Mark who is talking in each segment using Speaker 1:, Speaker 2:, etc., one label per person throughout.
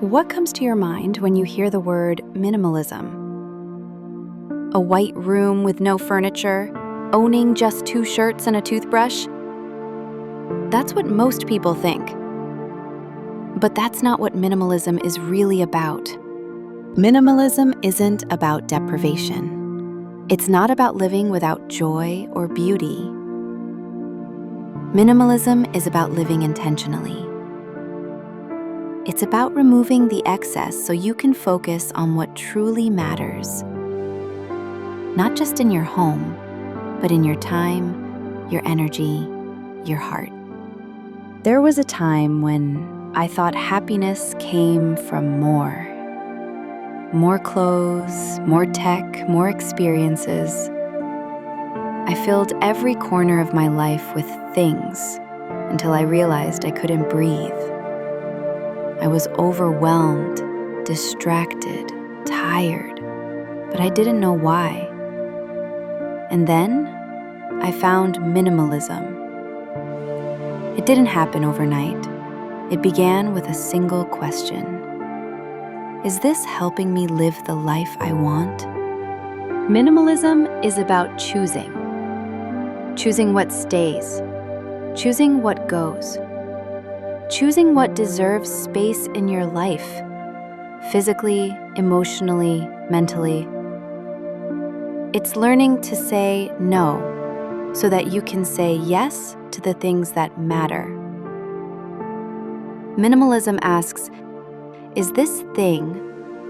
Speaker 1: What comes to your mind when you hear the word minimalism? A white room with no furniture, owning just 2 shirts and a toothbrush? That's what most people think. But that's not what minimalism is really about. Minimalism isn't about deprivation. It's not about living without joy or beauty. Minimalism is about living intentionally. It's about removing the excess so you can focus on what truly matters. Not just in your home, but in your time, your energy, your heart. There was a time when I thought happiness came from more. More clothes, more tech, more experiences. I filled every corner of my life with things until I realized I couldn't breathe. I was overwhelmed, distracted, tired, but I didn't know why. And then I found minimalism. It didn't happen overnight. It began with a single question. Is this helping me live the life I want? Minimalism is about choosing. Choosing what stays. Choosing what goes. Choosing what deserves space in your life, physically, emotionally, mentally. It's learning to say no so that you can say yes to the things that matter. Minimalism asks, is this thing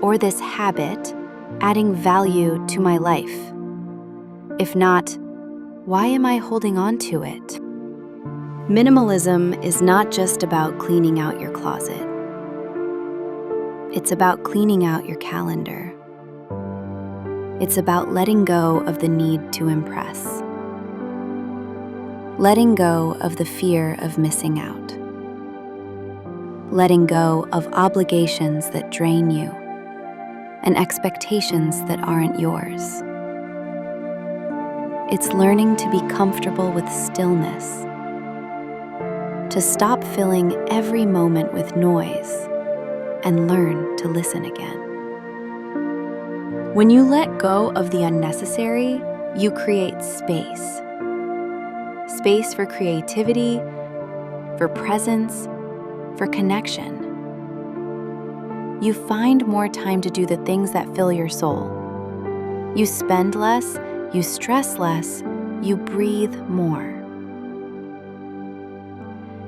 Speaker 1: or this habit adding value to my life? If not, why am I holding on to it? Minimalism is not just about cleaning out your closet. It's about cleaning out your calendar. It's about letting go of the need to impress. Letting go of the fear of missing out. Letting go of obligations that drain you and expectations that aren't yours. It's learning to be comfortable with stillness. To stop filling every moment with noise and learn to listen again. When you let go of the unnecessary, you create space. Space for creativity, for presence, for connection. You find more time to do the things that fill your soul. You spend less, you stress less, you breathe more.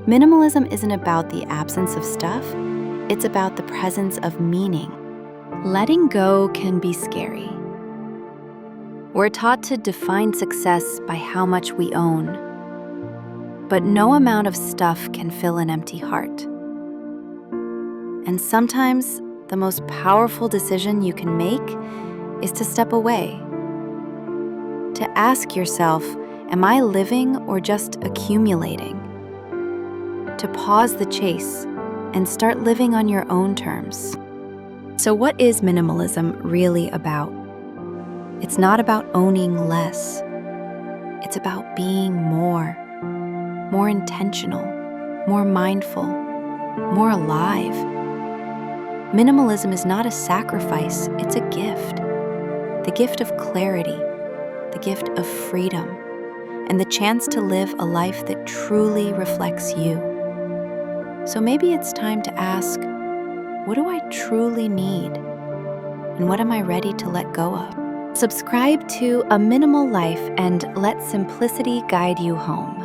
Speaker 1: Minimalism isn't about the absence of stuff, it's about the presence of meaning. Letting go can be scary. We're taught to define success by how much we own, but no amount of stuff can fill an empty heart. And sometimes the most powerful decision you can make is to step away. To ask yourself, am I living or just accumulating? To pause the chase and start living on your own terms. So what is minimalism really about? It's not about owning less. It's about being more intentional, more mindful, more alive. Minimalism is not a sacrifice, it's a gift. The gift of clarity, the gift of freedom, and the chance to live a life that truly reflects you. So maybe it's time to ask, what do I truly need? And what am I ready to let go of? Subscribe to A Minimal Life and let simplicity guide you home.